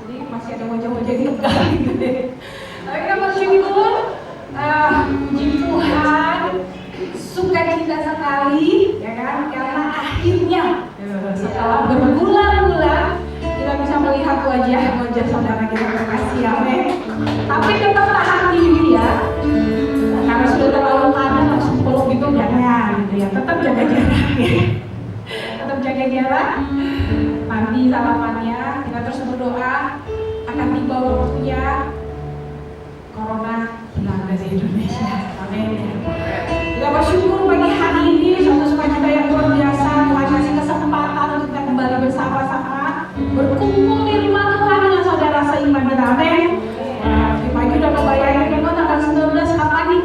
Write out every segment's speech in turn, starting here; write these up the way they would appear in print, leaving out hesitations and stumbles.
jadi masih ada wajah-wajah gitu gitu deh. Tapi kita bersyukur, puji Tuhan, sukacita sekali, ya kan? Karena akhirnya setelah berbulan-bulan kita bisa melihat wajah-wajah saudara kita terkasih, amin. Tapi tetap tahan diri ya, karena sudah terlalu padat langsung peluk gitu jangan, gitu ya. Tetap jaga jarak ya. Tetap jaga jarak. Nanti salamannya kita terus berdoa akan tiba waktunya corona hilang dari Indonesia, amin. Kita bersyukur pagi hari ini suatu sukacita yang luar biasa. Tuhan kasih kesempatan untuk kita kembali bersama-sama berkumpul di rumah Tuhan dengan saudara seiman kita, amin. Di pagi udah kebayangin kan tanggal 19 kapan nih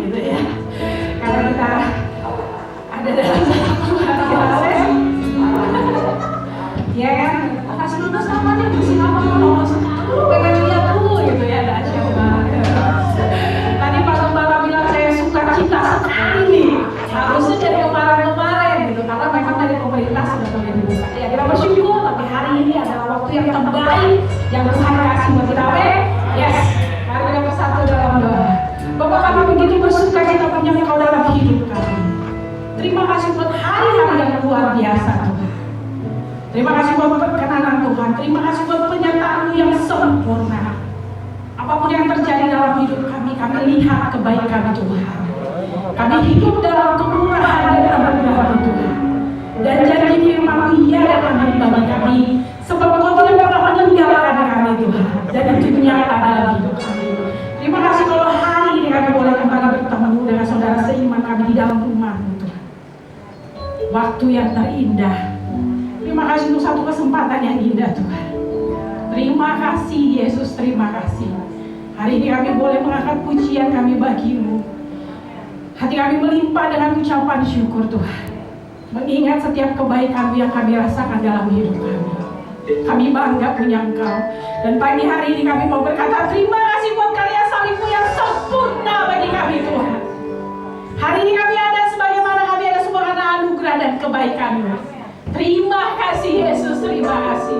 gitu ya. Karena kita ada dalam satu keluarga, ya kan? Tanggal 19 kapan nih masih lama kalau pengen lihat dulu gitu ya, ada siapa. Tadi Pak Gembala bilang saya sukacita sekali nih. Harusnya dari kemarin gitu, karena memang dari pemerintah sudah mulai dibuka. Ya kita bersyukur, tapi hari ini adalah waktu yang terbaik yang Tuhan kasih buat kita. Yes, mari kita bersatu dalam doa. Bapak, kami begitu bersukacita punya Engkau dalam hidup kami. Terima kasih buat hari-hari yang luar biasa Tuhan. Terima kasih buat perkenanan Tuhan. Terima kasih buat penyertaan-Mu yang sempurna. Apapun yang terjadi dalam hidup kami lihat kebaikan Tuhan. Kami hidup dalam kemurahan dan anugerah Tuhan. Dan janji firman-Mu iya dan amin bagi kami. Sebab Engkau tidak pernah meninggalkan kami Tuhan. Dan itu nyata dalam hidup kami. Terima kasih kalau hari ini kami boleh kembali bertemu dengan saudara seiman kami di dalam rumah-Mu Tuhan. Waktu yang terindah. Terima kasih untuk satu kesempatan yang indah Tuhan. Terima kasih Yesus, terima kasih. Hari ini kami boleh mengangkat pujian kami bagi-Mu. Hati kami melimpah dengan ucapan syukur Tuhan. Mengingat setiap kebaikan-Mu yang kami rasakan dalam hidup kami. Kami bangga punya Engkau. Dan pagi hari ini kami mau berkata terima kasih buat karya salib-Mu yang sempurna bagi kami Tuhan. Hari ini kami ada sebagaimana kami ada semua karena anugerah dan kebaikan-Mu. Terima kasih Yesus, terima kasih.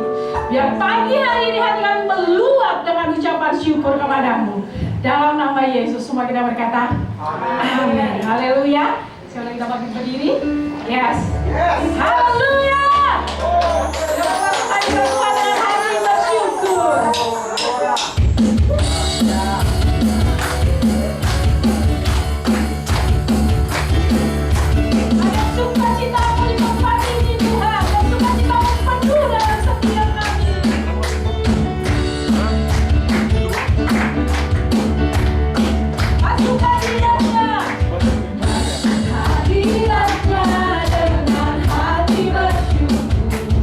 Biar pagi hari ini hati kami meluap dengan ucapan syukur kepada-Mu. Dalam nama Yesus semua kita berkata amin. Haleluya. Sekarang kita bagi berdiri. Yes. Haleluya. Kita Tuhan dengan hati bersyukur. Ada sukacita-Mu di tempat ini Tuhan. Dan sukacita-Mu penuh dalam setiap kami. Masukkan hadiratnya dengan hati bersyukur.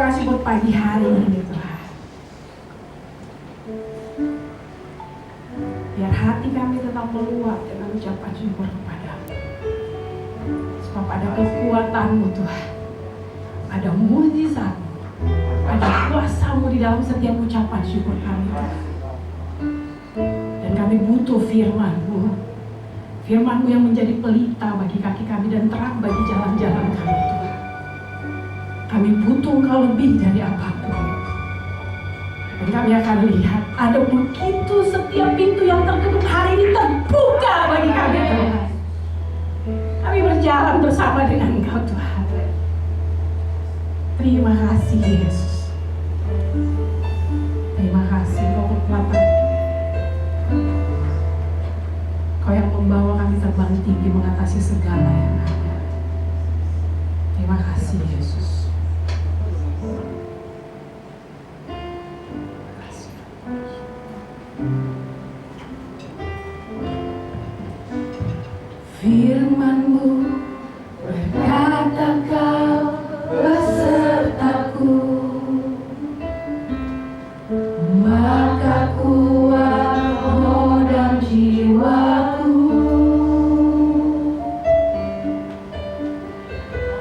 Terima kasih buat pagi hari ini Tuhan. Biar hati kami tetap meluap dengan ucapan syukur kepadamu. Sebab ada kekuatan-Mu Tuhan, ada mujizat-Mu, ada kuasa-Mu di dalam setiap ucapan syukur kami Tuhan. Dan kami butuh firman-Mu, firman-Mu yang menjadi pelita bagi kaki kami dan terang bagi jalan-jalan kami Tuhan. Kami butuh Engkau lebih dari apapun. Dan kami akan lihat ada begitu setiap pintu yang tertutup hari ini terbuka bagi kami Tuhan. Kami berjalan bersama dengan Engkau Tuhan. Terima kasih Yesus. Terima kasih Engkau kekuatan. Kau yang membawa kami terbang tinggi mengatasi segala yang ada. Terima kasih Yesus. Firman-Mu berkata Kau besertaku, maka kuat roh dan jiwaku.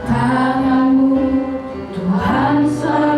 Tangan-Mu Tuhan selalu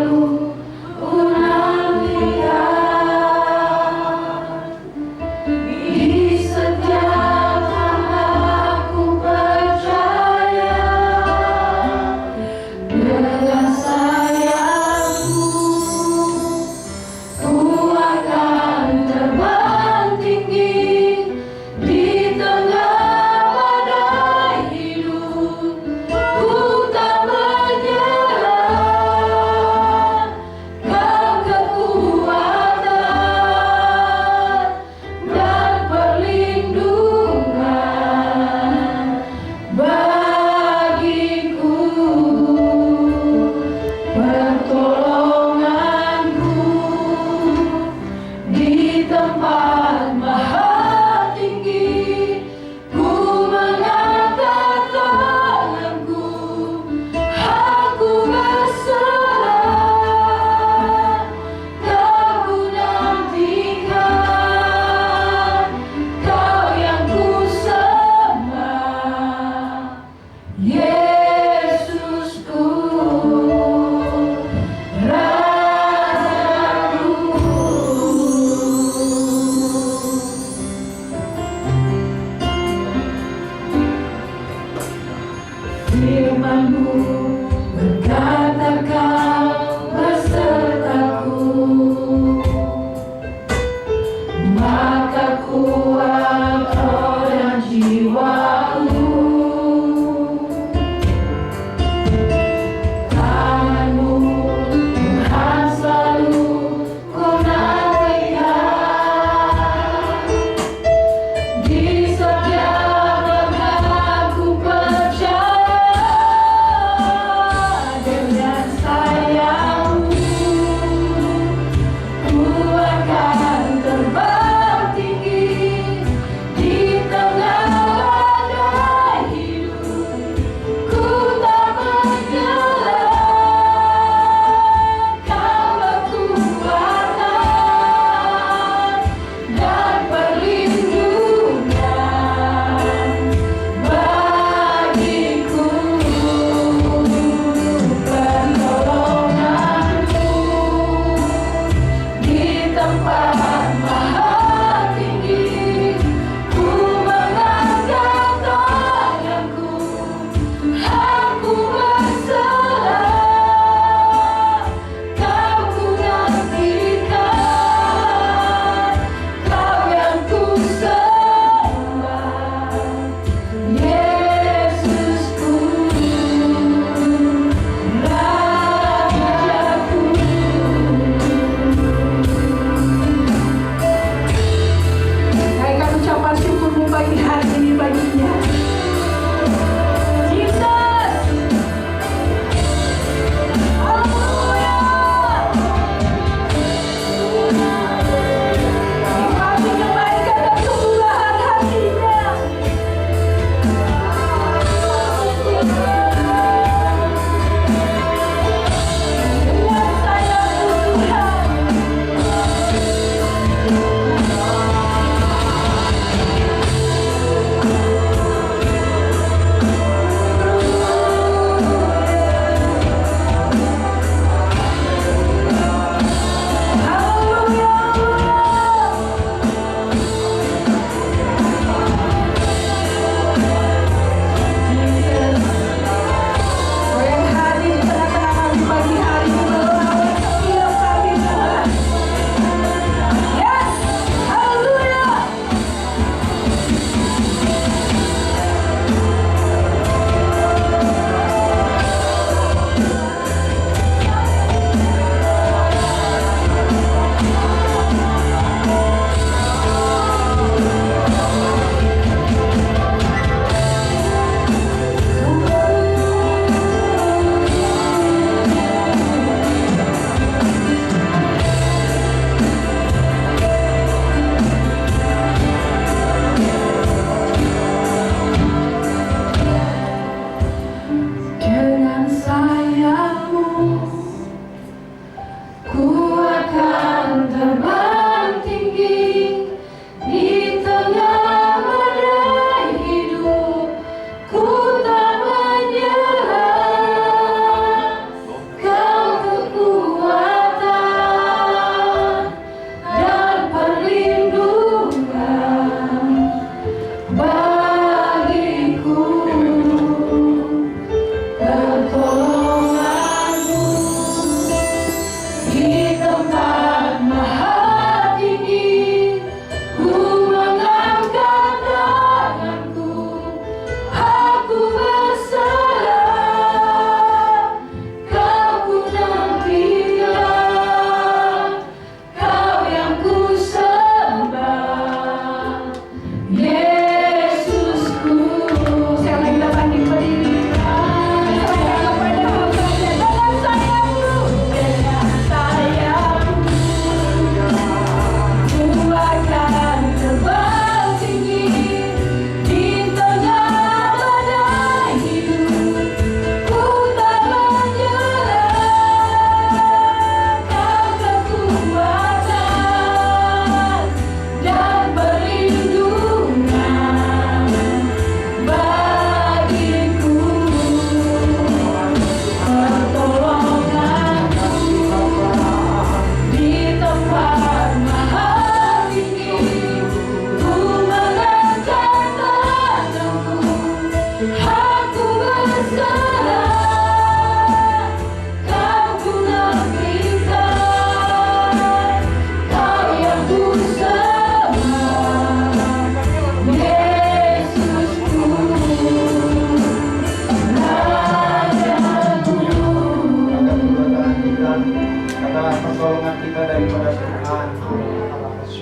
pertolongan kita daripada Tuhan.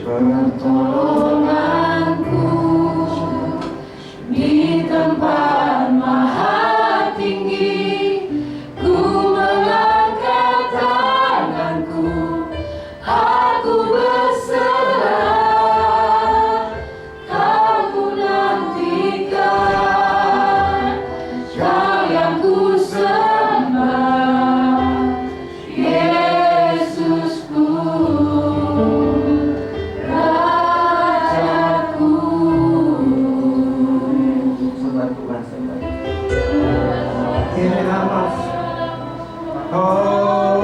Pertolonganku di tempat maha tinggi, ku mengangkat tanganku, aku berserah, kau nantikan, kau yang ku sembah, Yesusku, Rajaku. Sembah Tuhan, sembah. Ini nama. Oh.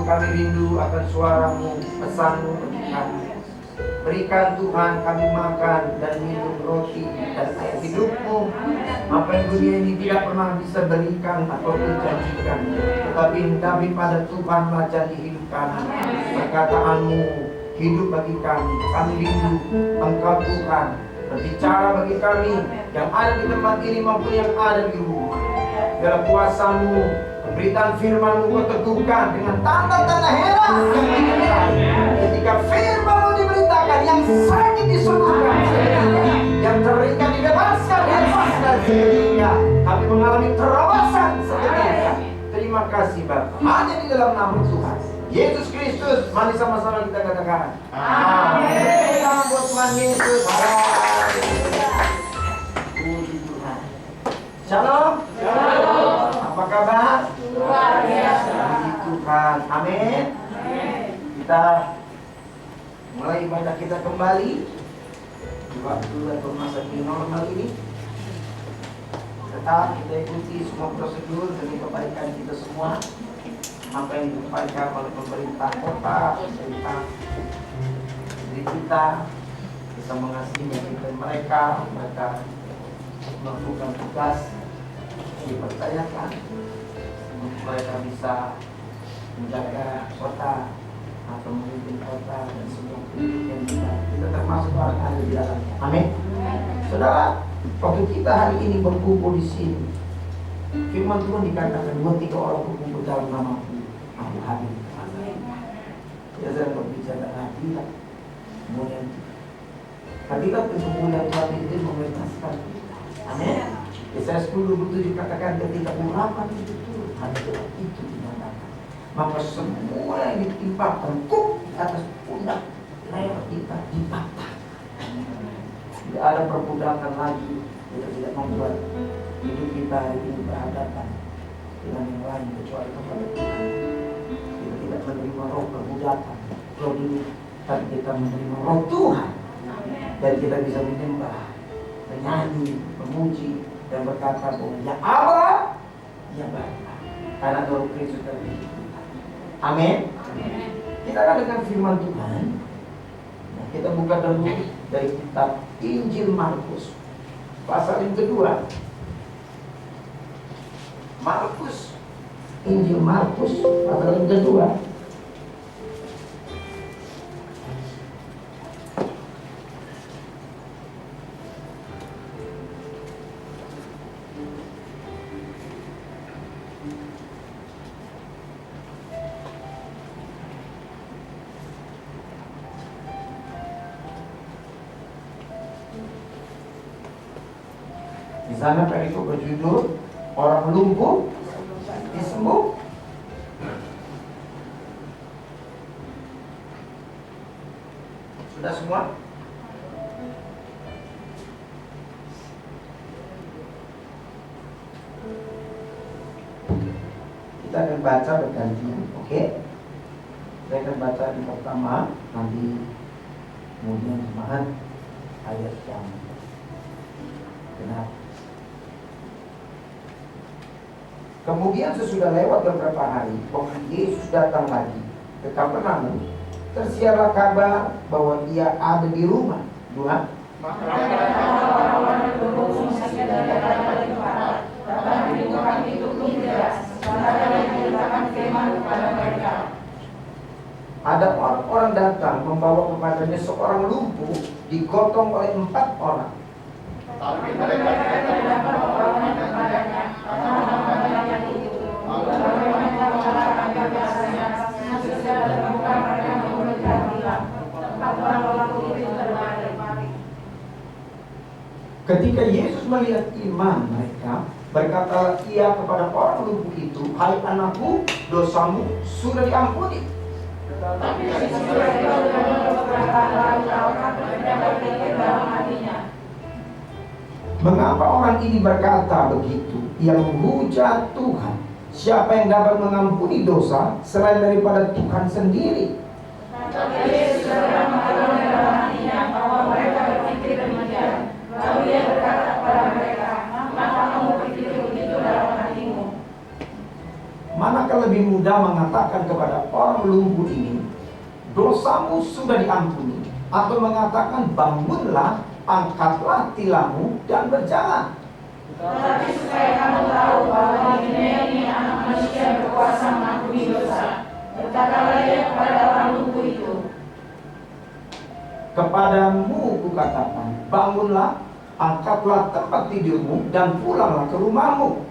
kami rindu akan suaramu, pesanmu bagi kami. Berikan Tuhan kami makan dan minum roti dan air hidupmu. Apa yang dunia ini tidak pernah bisa berikan atau dijanjikan, tetapi daripada Tuhanlah janji hidup kami. Perkataanmu hidup bagi kami. Kami rindu Engkau Tuhan berbicara bagi kami yang ada di tempat ini maupun yang ada di rumah. Dalam kuasa-Mu, pemberitaan firman-Mu Kau teguhkan dengan tanda-tanda heran yang menyertai. Ketika firman-Mu diberitakan, yang sakit disembuhkan, yang terikat dibebaskan, dilepaskan seketika. Kami mengalami terobosan seketika. Terima kasih Bapa. Hanya di dalam nama Tuhan Yesus Kristus, mari sama-sama kita katakan amin. Dalam buat Tuhan Yesus. Puji Tuhan. Shalom. Shalom. Apa kabar? Luar biasa. Puji Tuhan. Amin. Kita mulai ibadah kita kembali di waktu atau masa new normal ini. Tetap kita ikuti semua prosedur demi kebaikan kita semua. Apa yang diupayakan oleh pemerintah kota, pemerintah diri kita bisa mengasihi mereka melakukan tugas dipercayakan untuk mereka bisa menjaga kota atau memimpin kota dan semua yang kita termasuk orang ada di dalamnya. Amin. Saudara, waktu kita hari ini berkumpul di sini, firman Tuhan dikatakan 2-3 orang berkumpul dalam nama-Mu, aku hadir. Ya, saya berbicara hadirat, kemudian hadirat itu kemuliaan Tuhan itu membebaskan kita. Amin. Yesaya 10:27 dikatakan ketika urapan itu turun, hadirat itu dinyatakan, maka semua yang ditimpakan di atas pundak leher kita dipatah. Tidak ada perbudakan lagi. Kita tidak membuat hidup kita hari ini berhadapan dengan yang lain kecuali kepada Tuhan. Kita tidak menerima roh perbudakan, roh dulu, tapi kita menerima roh Tuhan. Dan kita bisa menyembah, menyanyi, memuji, dan berkata bahwa ya Allah, ya Bapa, karena Roh Kristus dalam hidup kita. Amin. Kita akan dengan firman Tuhan. Nah, kita buka dulu dari kitab Injil Markus pasal yang kedua. Injil Markus pasal yang kedua. Di sana perikop berjudul orang lumpuh disembuh. Sudah semua? Kita akan baca bergantian, oke? Saya akan baca di pertama, nanti kemudian jemaat ayat yang benar. Kemudian sesudah lewat beberapa hari, waktu Yesus datang lagi ke Kapernaum, tersiarlah kabar bahwa Ia ada di rumah. 2. Ada orang datang membawa kepadanya seorang lumpuh digotong oleh 4 orang. Tapi mereka tidak membawa kepadanya. Ketika Yesus melihat iman mereka, berkatalah Ia kepada orang lumpuh itu, "Hai anakku, dosamu sudah diampuni." Mengapa orang ini berkata begitu? Ia menghujat Tuhan. Siapa yang dapat mengampuni dosa selain daripada Tuhan sendiri? Tapi Yesus mengatakan dalam hatinya bahwa mereka berpikir demikian. Lalu Ia berkata kepada mereka, "Maka kamu berpikir begitu dalam hatimu? Manakah lebih mudah sudah mengatakan kepada orang lumpuh ini, dosamu sudah diampuni, atau mengatakan bangunlah, angkatlah tilammu dan berjalan. Tetapi supaya kamu tahu bahwa di dunia ini Anak Manusia berkuasa mengampuni dosa, berkatalah ia kepada orang lumpuh itu, Kepadamu kukatakan, bangunlah, angkatlah tempat tidurmu dan pulanglah ke rumahmu.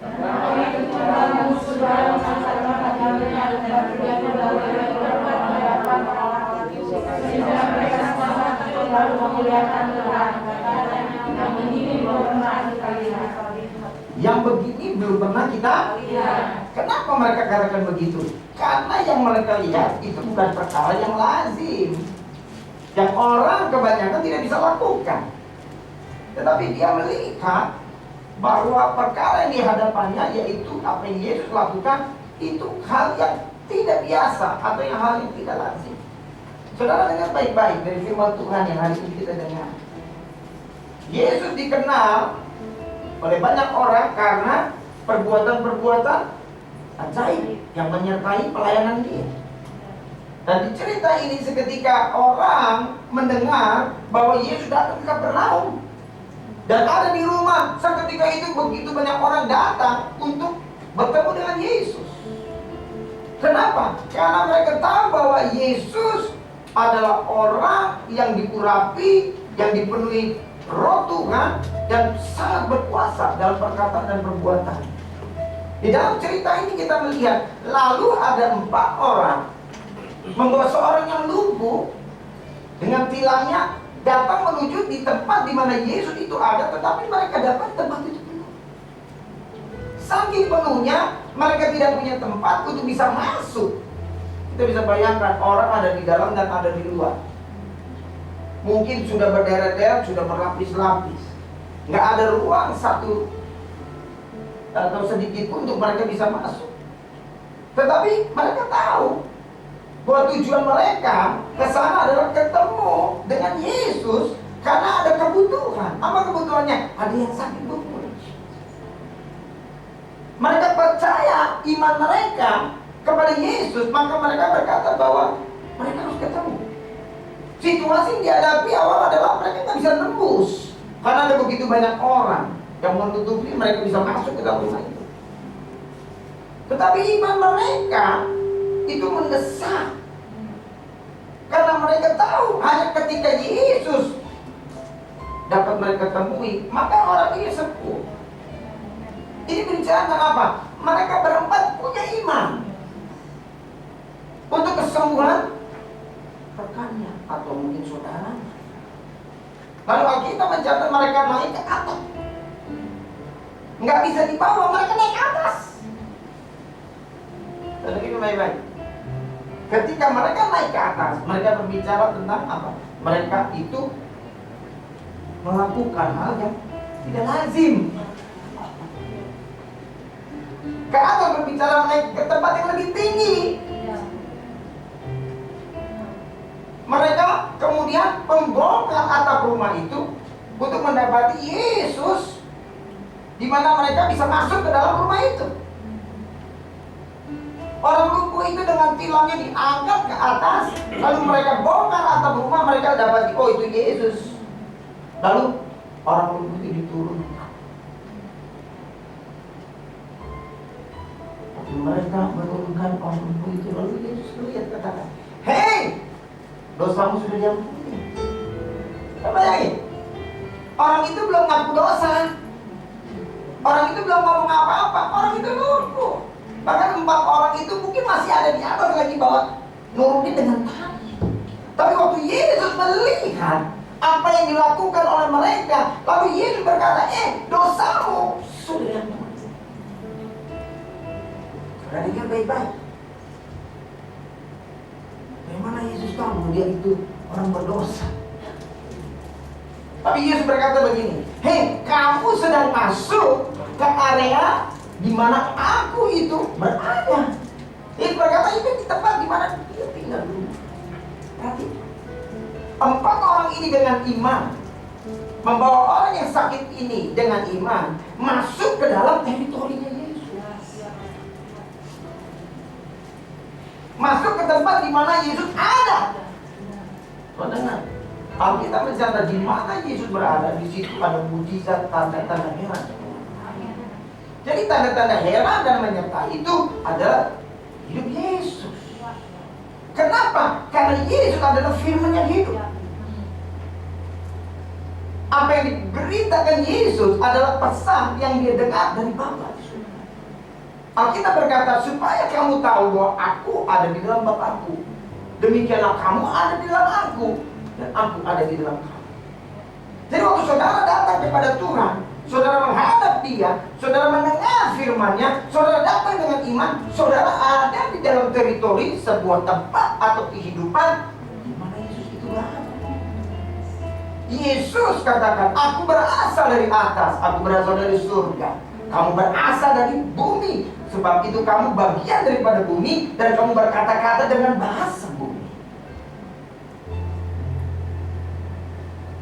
Orang itu kepadamu sudah mengangkat tempat tidurnya dan batu berbuat di hadapan orang itu, sehingga mereka semua takut lalu memuliakan Tuhan. Katanya, yang begini belum pernah kita lihat. Yang begini belum pernah kita lihat. Kenapa mereka katakan begitu? Karena yang mereka lihat itu bukan perkara yang lazim, yang orang kebanyakan tidak bisa lakukan. Tetapi dia melihat bahwa perkara yang di hadapannya, yaitu apa yang Yesus lakukan, itu hal yang tidak biasa atau yang hal yang tidak lazim. Saudara dengar baik-baik dari firman Tuhan yang hari ini kita dengar. Yesus dikenal oleh banyak orang karena perbuatan-perbuatan ajaib yang menyertai pelayanan dia. Dan di cerita ini seketika orang mendengar bahwa Yesus datang ke Kapernaum dan ada di rumah. Seketika itu begitu banyak orang datang untuk bertemu dengan Yesus. Kenapa? Karena mereka tahu bahwa Yesus adalah orang yang diurapi, yang dipenuhi Roh Tuhan, dan sangat berkuasa dalam perkataan dan perbuatan. Di dalam cerita ini kita melihat, lalu ada 4 orang membawa seorang yang lumpuh dengan tilangnya datang menuju di tempat di mana Yesus itu ada, tetapi mereka dapat tempat itu penuh. Saking penuhnya, mereka tidak punya tempat untuk bisa masuk. Kita bisa bayangkan orang ada di dalam dan ada di luar. Mungkin sudah berderet-deret, sudah berlapis-lapis. Nggak ada ruang satu atau sedikit pun untuk mereka bisa masuk. Tetapi mereka tahu bahwa tujuan mereka ke sana adalah ketemu dengan Yesus karena ada kebutuhan. Apa kebutuhannya? Ada yang sakit lumpuh. Mereka percaya iman mereka kepada Yesus, maka mereka berkata bahwa mereka harus ketemu. Situasi yang dihadapi awal adalah mereka tidak bisa nembus karena ada begitu banyak orang yang menutupi mereka bisa masuk ke dalam rumah itu. Tetapi iman mereka itu mendesak karena mereka tahu hanya ketika Yesus dapat mereka temui, maka orang ini sembuh. Ini bicara tentang apa? Mereka berempat punya iman untuk kesembuhan rekannya atau mungkin saudaranya. Lalu Alkitab mencatat mereka naik ke atas. Nggak bisa dibawa, mereka naik ke atas. Dan ini baik-baik. Ketika mereka naik ke atas, mereka berbicara tentang apa? Mereka itu melakukan hal yang tidak lazim. Ke atas berbicara naik ke tempat yang lebih tinggi. Mereka kemudian membongkar atap rumah itu untuk mendapati Yesus, di mana mereka bisa masuk ke dalam rumah itu. Orang lumpuh itu dengan tilangnya diangkat ke atas, lalu mereka bongkar atap rumah, mereka dapati, oh itu Yesus. Lalu orang lumpuh itu diturunkan. Tapi mereka menurunkan orang lumpuh itu, lalu Yesus melihat katakan, hei, dosamu sudah diampuni. Bayangin, orang itu belum ngaku dosa, orang itu belum ngomong apa-apa, orang itu lumpuh. Bahkan 4 orang itu mungkin masih ada di atas lagi bawah, nurunin dengan tangan. Tapi waktu Yesus melihat apa yang dilakukan oleh mereka, lalu Yesus berkata, dosamu sudah diampuni. Perhatikan baik-baik. Bagaimana Yesus tahu dia itu orang berdosa? Tapi Yesus berkata begini, hei, kamu sedang masuk ke area di mana aku itu berada. Yesus berkata itu di tempat di mana dia tinggal dulu. Berarti 4 orang ini dengan iman membawa orang yang sakit ini dengan iman masuk ke dalam teritorinya Yesus. tempat di mana Yesus ada. Kau dengar? Alkitab mencatat di mana Yesus berada, di situ ada mujizat, tanda-tanda heran. Jadi tanda-tanda heran dan menyertai itu adalah hidup Yesus. Kenapa? Karena Yesus adalah firman yang hidup. Apa yang diberitakan Yesus adalah pesan yang dia dengar dari Bapa. Alkitab berkata, supaya kamu tahu bahwa aku ada di dalam Bapakku, demikianlah kamu ada di dalam aku, dan aku ada di dalam kamu. Jadi waktu saudara datang kepada Tuhan, saudara menghadap Dia, saudara mendengar firman-Nya, saudara datang dengan iman, saudara ada di dalam teritori sebuah tempat atau kehidupan di mana Yesus itu berada. Yesus katakan, aku berasal dari atas, aku berasal dari surga. Kamu berasal dari bumi, sebab itu kamu bagian daripada bumi, dan kamu berkata-kata dengan bahasa bumi.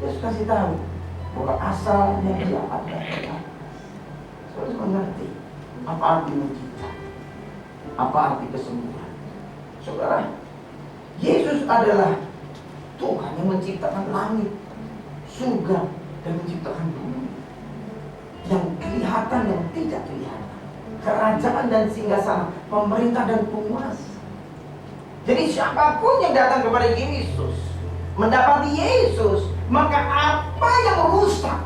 Yesus kasih tahu bahwa asalnya dia ada. Saudara mengerti apa arti mujizat, apa arti kesembuhan. Saudara, Yesus adalah Tuhan yang menciptakan langit, surga, dan menciptakan bumi, yang kelihatan dan tidak kelihatan, kerajaan dan singgasana, pemerintah dan penguasa. Jadi siapapun yang datang kepada Yesus, mendapati Yesus, maka apa yang rusak,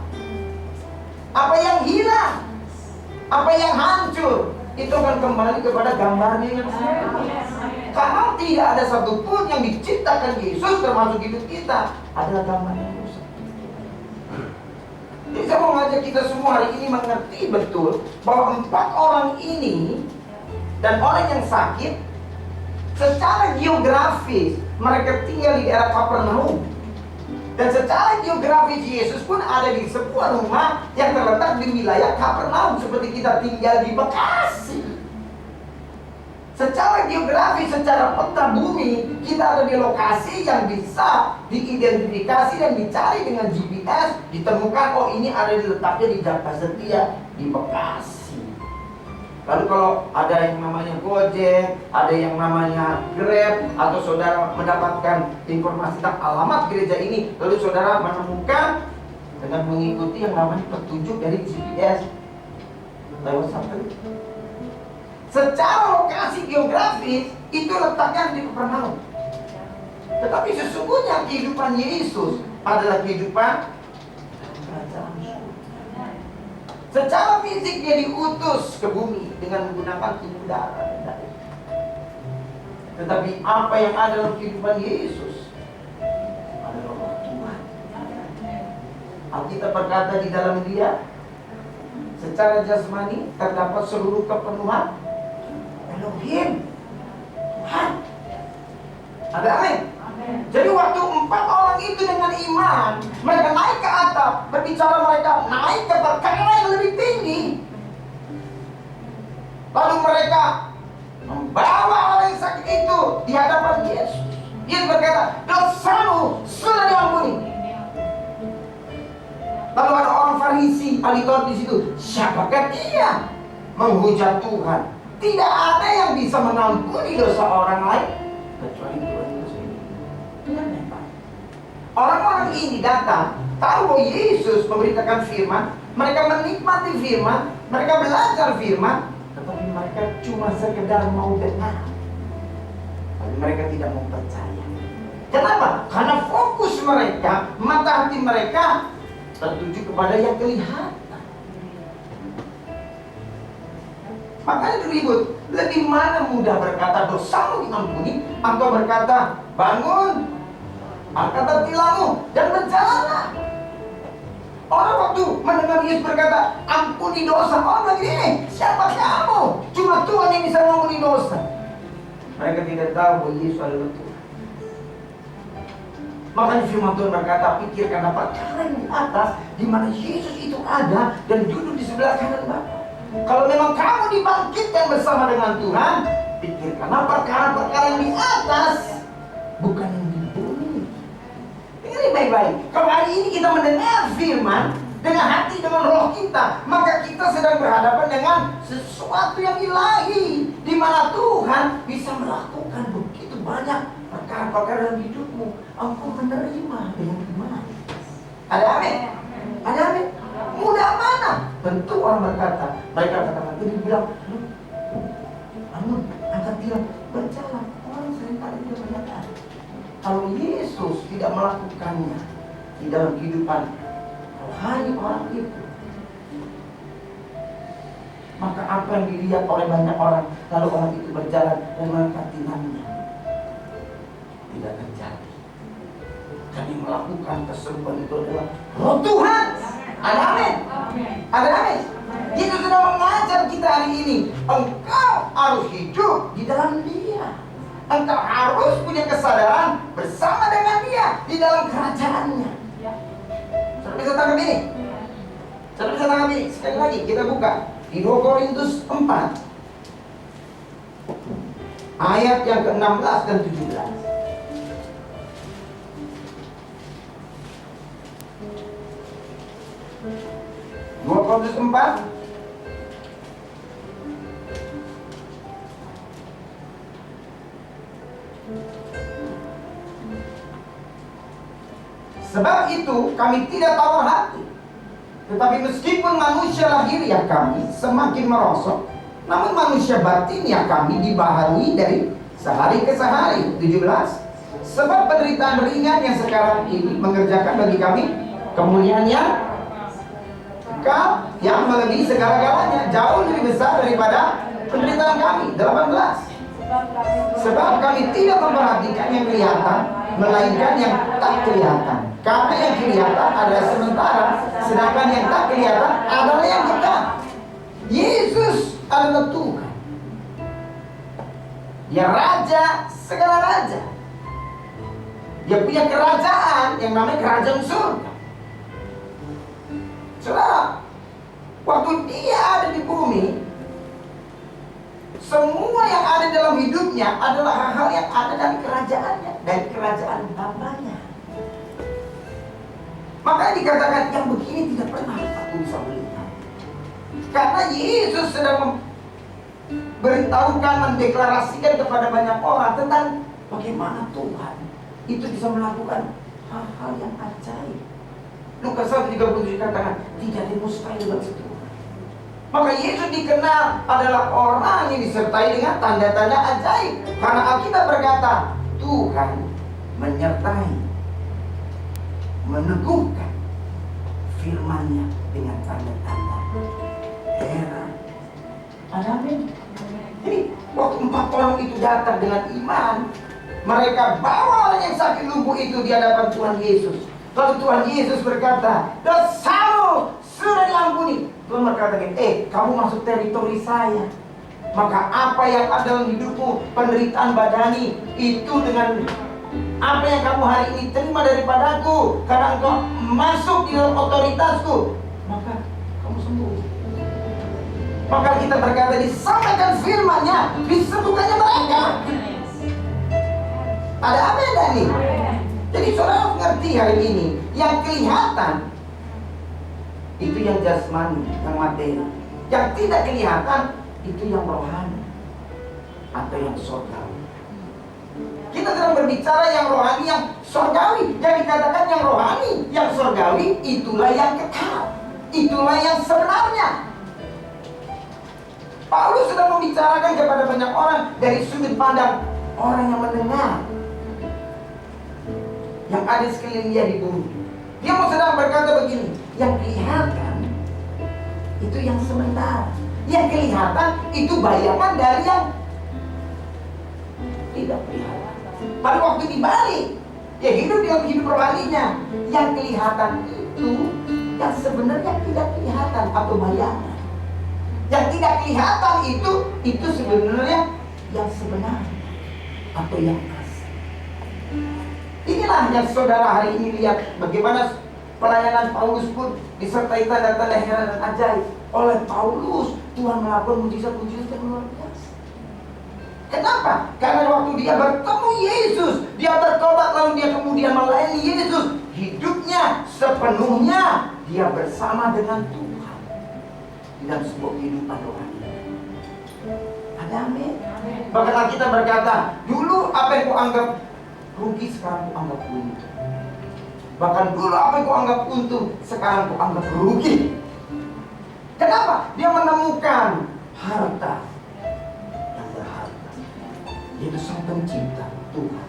apa yang hilang, apa yang hancur, itu akan kembali kepada gambarnya yang sama. Karena tidak ada satupun yang diciptakan Yesus, termasuk hidup kita, adalah gambar yang rusak. Jadi saya mau ngajak kita semua hari ini mengerti betul bahwa 4 orang ini dan orang yang sakit, secara geografis mereka tinggal di daerah Kapernaum. Dan secara geografis Yesus pun ada di sebuah rumah yang terletak di wilayah Kapernaum, seperti kita tinggal di Bekasi. Secara geografis, secara peta bumi, kita ada di lokasi yang bisa diidentifikasi dan dicari dengan GPS, ditemukan, oh ini ada di letaknya di Jaka Setia di Bekasi. Lalu kalau ada yang namanya Gojek, ada yang namanya Grab, atau saudara mendapatkan informasi tentang alamat gereja ini, lalu saudara menemukan dengan mengikuti yang namanya petunjuk dari GPS lewat satelit. Secara lokasi geografis itu letaknya di Kapernaum. Tetapi sesungguhnya kehidupan Yesus adalah kehidupan kerajaan surga. Secara fisik dia diutus ke bumi dengan menggunakan tubuh darah dan daging. Tetapi apa yang ada dalam kehidupan Yesus adalah Roh Tuhan. Alkitab berkata di dalam dia, secara jasmani terdapat seluruh kepenuhan Elohim, Tuhan. Ada amin? Jadi waktu 4 orang itu dengan iman, mereka naik ke atap, berbicara mereka naik ke perkara yang lebih tinggi. Lalu mereka membawa orang yang sakit itu di hadapan Yesus. Yesus berkata, dosamu sudah diampuni. Lalu ada orang Farisi, ahli Taurat di situ. Siapakah dia menghujat Tuhan? Tidak ada yang bisa mengampuni dosa orang lain kecuali Tuhan itu sendiri. Orang-orang ini datang, tahu bahwa Yesus memberitakan firman, mereka menikmati firman, mereka belajar firman, tetapi mereka cuma sekedar mau dengar. Tapi mereka tidak mau percaya. Kenapa? Karena fokus mereka, mata hati mereka tertuju kepada yang kelihatan. Makanya ribut. Lebih mana mudah berkata dosamu diampuni, atau berkata bangun, angkat tilammu dan berjalanlah. Orang waktu mendengar Yesus berkata ampuni dosa, orang bilang ini siapa kamu? Cuma Tuhan yang bisa mengampuni dosa. Mereka tidak tahu bahwa Yesus adalah Tuhan. Makanya firman Tuhan berkata, pikirkan perkara yang di atas, di mana Yesus itu ada dan duduk di sebelah kanan Bapa. Kalau memang kamu dibangkitkan bersama dengan Tuhan, pikirkanlah perkara-perkara yang di atas, bukan yang di bumi. Dengar baik-baik. Kalau hari ini kita mendengar firman dengan hati, dengan roh kita, maka kita sedang berhadapan dengan sesuatu yang ilahi, di mana Tuhan bisa melakukan begitu banyak perkara-perkara dalam hidupmu, engkau menerima dengan iman. Ada amin? Ada amin? Mudah mana? Tentu orang berkata, mereka katakan, ini bilang, namun akan bilang, berjalan. Orang seringkali tidak menyadari. Kalau Yesus tidak melakukannya di dalam kehidupan rohani orang itu, maka apa yang dilihat oleh banyak orang, lalu orang itu berjalan dan mengangkat tinamnya, tidak terjadi. Dan yang melakukan keserupan itu adalah Roh Tuhan. Ada amin? Ada amin? Yesus sudah mengajar kita hari ini, engkau harus hidup di dalam Dia. Engkau harus punya kesadaran bersama dengan Dia di dalam kerajaannya. Saudara bisa tangkap ini? Saudara bisa tangkap ini? Sekali lagi kita buka di 2 Korintus 4 ayat yang ke-16 dan 17. 2 Korintus 4 Sebab itu kami tidak tawar hati, tetapi meskipun manusia lahiriah kami semakin merosot, namun manusia batiniah kami dibaharui dari sehari ke sehari. 17. Sebab penderitaan ringan yang sekarang ini mengerjakan bagi kami kemuliaan yang kekal, yang melebihi segala-galanya, jauh lebih besar daripada penderitaan kami. 18. Sebab kami tidak memperhatikan yang kelihatan, melainkan yang tak kelihatan. Karena yang kelihatan adalah sementara, sedangkan yang tak kelihatan adalah yang kekal. Yesus adalah Tuhan. Dia Raja segala raja. Dia punya kerajaan yang namanya kerajaan surga. Saudara, waktu Dia ada di bumi, semua yang ada dalam hidupnya adalah hal-hal yang ada dari kerajaannya, dari kerajaan Bapaknya. Makanya dikatakan yang begini tidak pernah aku bisa melihat. Karena Yesus sedang memberitahukan, mendeklarasikan kepada banyak orang tentang bagaimana Tuhan itu bisa melakukan hal-hal yang ajaib. Lukas 1:37 katakan tidak ada mustahil bagi Tuhan. Maka Yesus dikenal adalah orang yang disertai dengan tanda-tanda ajaib. Karena Alkitab berkata, Tuhan menyertai, meneguhkan firman-Nya dengan tanda-tanda heran. Amin. Jadi waktu 4 orang itu datang dengan iman, mereka bawa orang yang sakit lumpuh itu di hadapan Tuhan Yesus. Lalu Tuhan Yesus berkata, dosamu sudah diampuni. Tuhan berkata, kamu masuk teritori saya. Maka apa yang ada dalam hidupmu, penderitaan badani, itu dengan apa yang kamu hari ini terima daripadaku, karena engkau masuk di dalam otoritasku, maka kamu sembuh. Maka kita berkata, disampaikan firman-Nya, disembuhkannya mereka. Ada apa ya Dani? Jadi saudara mengerti hari ini, yang kelihatan itu yang jasmani, yang materi. Yang tidak kelihatan itu yang rohani atau yang surgawi. Kita sedang berbicara yang rohani, yang surgawi. Yang dikatakan yang rohani, yang surgawi, itulah yang kekal, itulah yang sebenarnya. Paulus sedang membicarakan kepada banyak orang dari sudut pandang orang yang mendengar, yang ada sekeliling dia di bumi. Dia mau sedang berkata begini, yang kelihatan itu yang sementara, yang kelihatan itu bayangan dari yang tidak kelihatan. Pada waktu dibalik, dia hidup dengan hidup rohaninya. Yang kelihatan itu yang sebenarnya tidak kelihatan atau bayangan. Yang tidak kelihatan itu sebenarnya yang sebenarnya atau yang asli. Inilah yang saudara hari ini lihat, bagaimana pelayanan Paulus pun disertai tanda-tanda heran dan ajaib. Oleh Paulus, Tuhan melakukan mujizat-mujizat yang luar biasa. Kenapa? Karena waktu dia bertemu Yesus, dia bertobat, lalu dia kemudian melayani Yesus. Hidupnya sepenuhnya dia bersama dengan Tuhan di dalam sebuah kehidupan rohani. Ada amin. Bahkan kita berkata, dulu apa yang kau anggap rugi sekarang kau anggap untung. Bahkan dulu apa yang kau anggap untung sekarang kau anggap rugi. Kenapa? Dia menemukan harta yang berharga, yaitu Sang Pencipta Tuhan.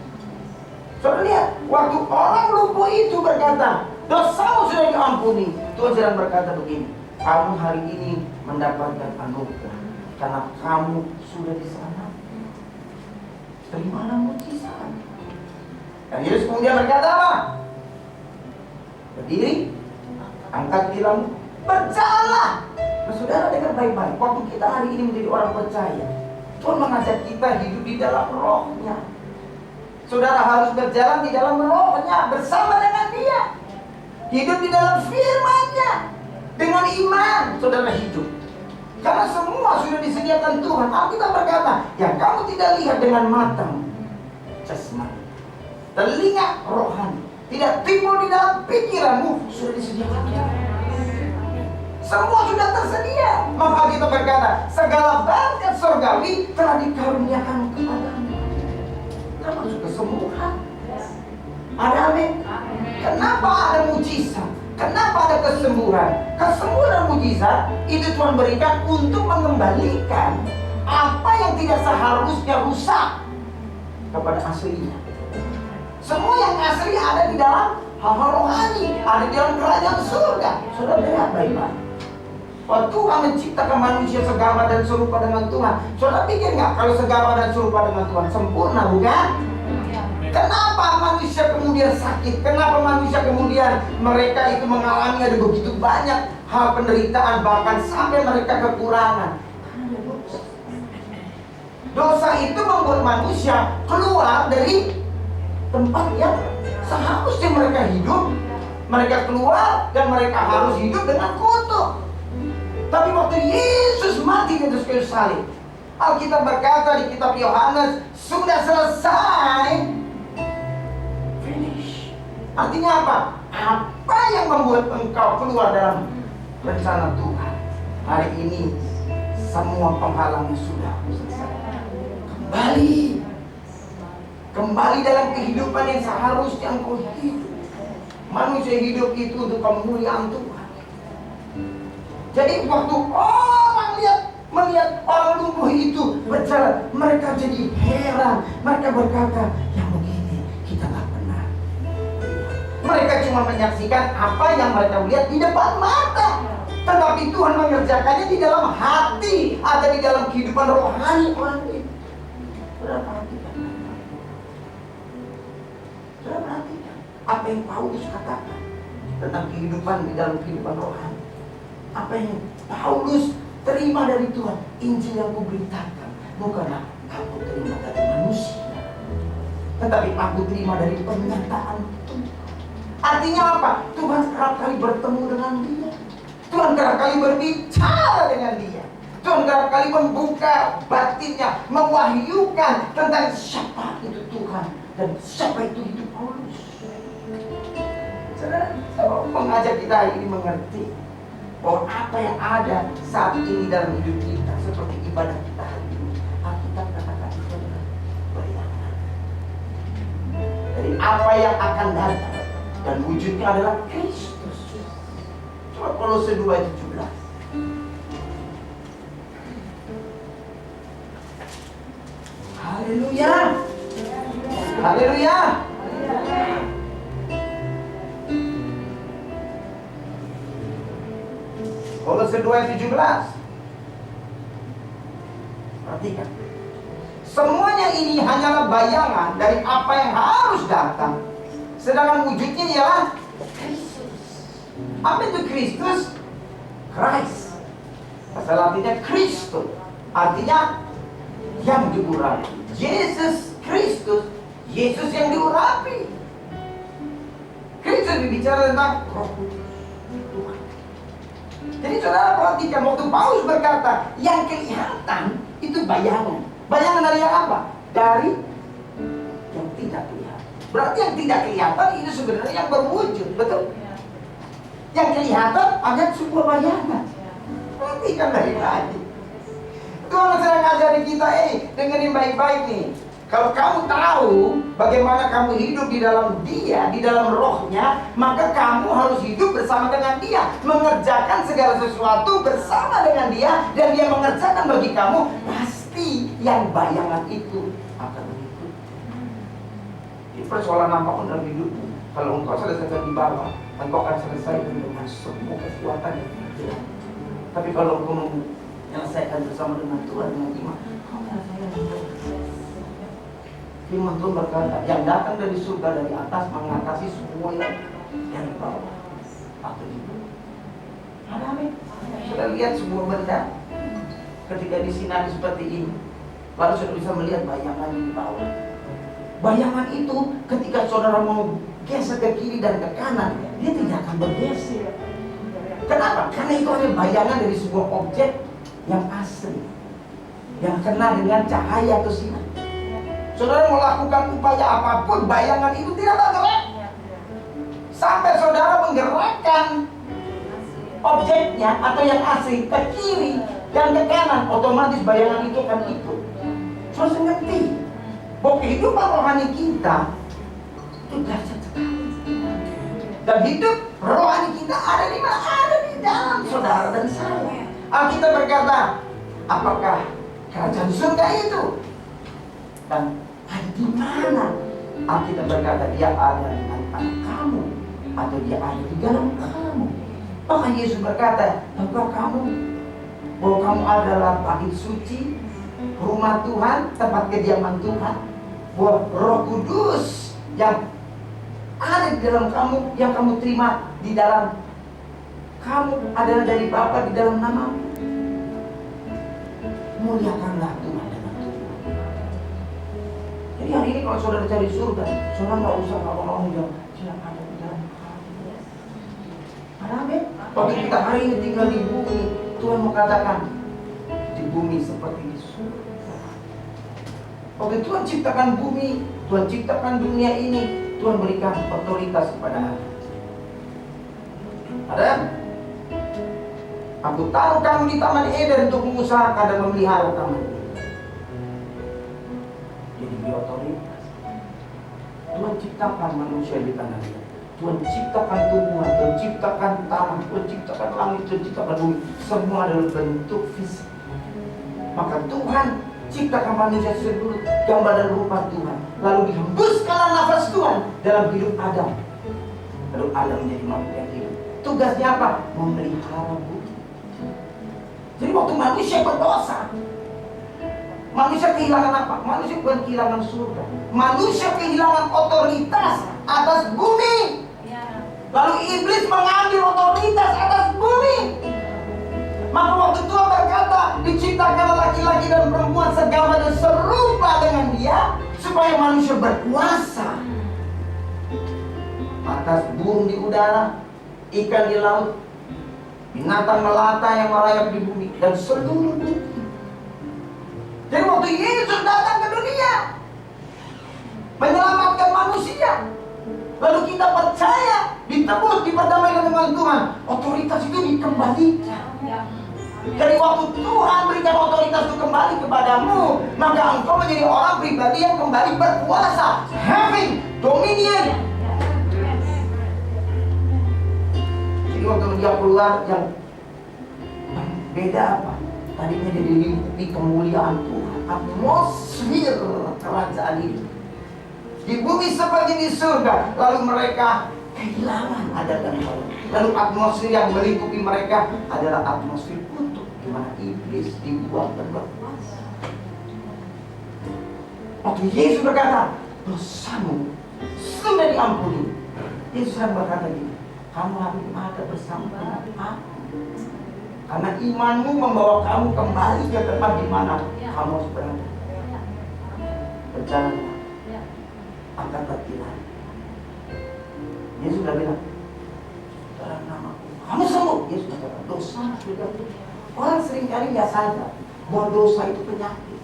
Saudara lihat, waktu orang lumpuh itu berkata, dosamu sudah diampuni, Tuhan sedang berkata begini, kamu hari ini mendapatkan anugerah karena kamu sudah diselamatkan. Terimalah mujizat. Dan Yesus kemudian berkata apa? Berdiri, angkat tilammu, berjalanlah. Nah, saudara dengar baik-baik. Waktu kita hari ini menjadi orang percaya, Tuhan mengajak kita hidup di dalam rohnya. Saudara harus berjalan di dalam rohnya bersama dengan Dia. Hidup di dalam firman-Nya. Dengan iman, saudara hidup. Karena semua sudah disediakan Tuhan. Alkitab berkata, yang kamu tidak lihat dengan matamu jasmani, telinga rohani, tidak timbul di dalam pikiranmu, sudah disediakan Tuhan. Semua sudah tersedia. Maka kita berkata, segala berkat surgawi telah dikaruniakan kepadamu. Termasuk kesembuhan. Ada amin. Kenapa ada mujizat? Kenapa ada kesembuhan? Kesembuhan dan mujizat itu Tuhan berikan untuk mengembalikan apa yang tidak seharusnya rusak kepada aslinya. Semua yang asli ada di dalam hal-hal rohani, ada di dalam kerajaan surga. Saudara lihat baik-baik. Waktu Tuhan menciptakan manusia segambar dan serupa dengan Tuhan, saudara pikir nggak kalau segambar dan serupa dengan Tuhan sempurna, bukan? Kenapa manusia kemudian sakit? Kenapa manusia kemudian mereka itu mengalami ada begitu banyak hal penderitaan, bahkan sampai mereka kekurangan? Dosa itu membuat manusia keluar dari tempat yang seharusnya mereka hidup. Mereka keluar dan mereka harus hidup dengan kutuk. Tapi waktu Yesus mati di atas kayu salib, Alkitab berkata di kitab Yohanes, sudah selesai. Finish. Artinya apa? Apa yang membuat engkau keluar dalam rencana Tuhan, hari ini semua penghalangnya sudah selesai. Kembali dalam kehidupan yang seharusnya engkau hidup. Manusia hidup itu untuk kemuliaan Tuhan. Jadi waktu orang melihat orang lumpuh itu berjalan, mereka jadi heran. Mereka berkata, yang begini kita gak pernah. Mereka cuma menyaksikan apa yang mereka lihat di depan mata, tetapi Tuhan mengerjakannya di dalam hati atau di dalam kehidupan rohani orang itu. Saudara perhatikan. Saudara perhatikan apa yang Paulus katakan tentang kehidupan di dalam kehidupan rohani. Apa yang Paulus terima dari Tuhan. Injil yang kuberitakan bukanlah aku terima dari manusia, tetapi aku terima dari pernyataan Tuhan. Artinya apa? Tuhan kerap kali bertemu dengan dia. Tuhan kerap kali berbicara dengan dia. Tuhan kerap kali membuka batinnya, mewahyukan tentang siapa itu Tuhan dan siapa itu hidup Paulus. Saudara, saya mengajak kita hari ini mengerti bahwa apa yang ada saat ini dalam hidup kita, seperti ibadah kita hari ini, Alkitab katakan itu adalah bayangan dari apa yang akan datang, dan wujudnya adalah Kristus. Coba Kolose 2:17. Haleluya. Haleluya. Kolose 2:17. Perhatikan. Semuanya ini hanyalah bayangan dari apa yang harus datang, sedangkan wujudnya ialah Kristus. Apa itu Kristus? Christ. Bahasa Latinnya Kristus, artinya yang diurapi. Yesus Kristus, Yesus yang diurapi. Kristus berbicara tentang Roh Kudus Tuhan. Jadi saudara perhatikan, waktu Paulus berkata yang kelihatan itu bayangan. Bayangan dari yang apa? Dari yang tidak kelihatan. Berarti yang tidak kelihatan itu sebenarnya yang berwujud, betul? Yang kelihatan ada sebuah bayangan. Perhatikan baik-baik. Tuhan sedang ngajari kita, dengerin baik-baik nih. Kalau kamu tahu bagaimana kamu hidup di dalam Dia, di dalam rohnya, maka kamu harus hidup bersama dengan Dia, mengerjakan segala sesuatu bersama dengan Dia, dan Dia mengerjakan bagi kamu. Pasti yang bayangan itu akan mengikut. Ini persoalan apapun dalam hidupmu, kalau engkau selesaikan di bawah, engkau akan selesaikan dengan semua kekuatan yang hilang. Tapi kalau engkau menyelesaikan bersama dengan Tuhan, dengan iman, kau menyelesaikan dengan Tuhan. Firman Tuhan berkata, yang datang dari surga dari atas mengatasi semua yang dari bawah atau di bawah. Amin. Sudah lihat sebuah benda ketika disinari seperti ini, lalu sudah bisa melihat bayangan di bawah. Bayangan itu ketika saudara mau geser ke kiri dan ke kanan, dia tidak akan bergeser. Kenapa? Karena itu hanya bayangan dari sebuah objek yang asli, yang kena dengan cahaya atau sinar. Saudara melakukan upaya apapun, bayangan itu tidak bergerak. Sampai saudara menggerakkan objeknya atau yang asli ke kiri dan ke kanan, otomatis bayangan itu akan ikut. Terus ngerti bahwa kehidupan rohani kita itu dahsyat sekali. Dan hidup rohani kita ada di mana? Ada di dalam saudara dan saya. Alkitab berkata, apakah kerajaan surga itu? Dan ada di mana? Alkitab berkata, dia ada dengan anak kamu, atau dia ada di dalam kamu. Maka Yesus berkata, tahukah kamu bahwa kamu adalah bait suci, rumah Tuhan, tempat kediaman Tuhan, bahwa Roh Kudus yang ada di dalam kamu, yang kamu terima di dalam kamu adalah dari Bapa di dalam namamu. Muliakanlah Tuhan. Jadi hari ini kalau saudara cari surga, saudara nggak usah ngomong-ngomong yang siapa ada di dalam kamu. Amin. Waktu kita hari ini tinggal di bumi, Tuhan mau katakan di bumi seperti di surga. Waktu Tuhan ciptakan bumi, Tuhan ciptakan dunia ini, Tuhan berikan otoritas kepada Adam. Adam, aku taruh kamu di Taman Eden untuk mengusahakan dan memelihara taman ini. Jadi otoritas. Tuhan ciptakan manusia di tanah ini. Tuhan ciptakan tumbuhan, Tuhan ciptakan tanah, Tuhan ciptakan langit, Tuhan ciptakan bumi. Semua adalah bentuk fisik. Maka Tuhan ciptakan manusia seluruh gambar dan rupa Tuhan. Lalu dihembuskanlah nafas Tuhan dalam hidup Adam. Lalu Adam menjadi makhluk yang hidup. Tugasnya apa? Memelihara bumi. Jadi waktu manusia berdosa, manusia kehilangan apa? Manusia bukan kehilangan surga. Manusia kehilangan otoritas atas bumi. Lalu iblis mengambil otoritas atas bumi. Maka waktu Tuhan berkata, diciptakan laki-laki dan perempuan segambar dan serupa dengan dia, supaya manusia berkuasa atas burung di udara, ikan di laut, binatang melata yang merayap di bumi, dan seluruh bumi. Jadi waktu Yesus datang ke dunia menyelamatkan manusia, lalu kita percaya, ditebus, diperdamaikan dengan Tuhan, otoritas itu dikembalikan. Jadi waktu Tuhan berikan otoritas itu kembali kepadamu, maka engkau menjadi orang pribadi yang kembali berkuasa, having dominion. Jadi waktu dia keluar, yang beda apa? Tadinya dia dilingkupi kemuliaan Tuhan, atmosfer kerajaan itu di bumi seperti di surga. Lalu mereka kehilangan ada dan bawah. Lalu atmosfer yang melingkupi mereka adalah atmosfer kutuk, di mana iblis dibuat dan berkuasa. Waktu Yesus berkata, dosamu sudah diampuni, Yesus berkata gini, kamu harus ada bersama dengan aku. Karena imanmu membawa kamu kembali ke tempat di mana kamu harus berada. Berjalanlah, angkat kaki. Yesus sudah bilang, dalam namaku kamu sembuh. Yesus katakan, dosa sudah. Orang seringkali nggak sadar bahwa dosa itu penyakit.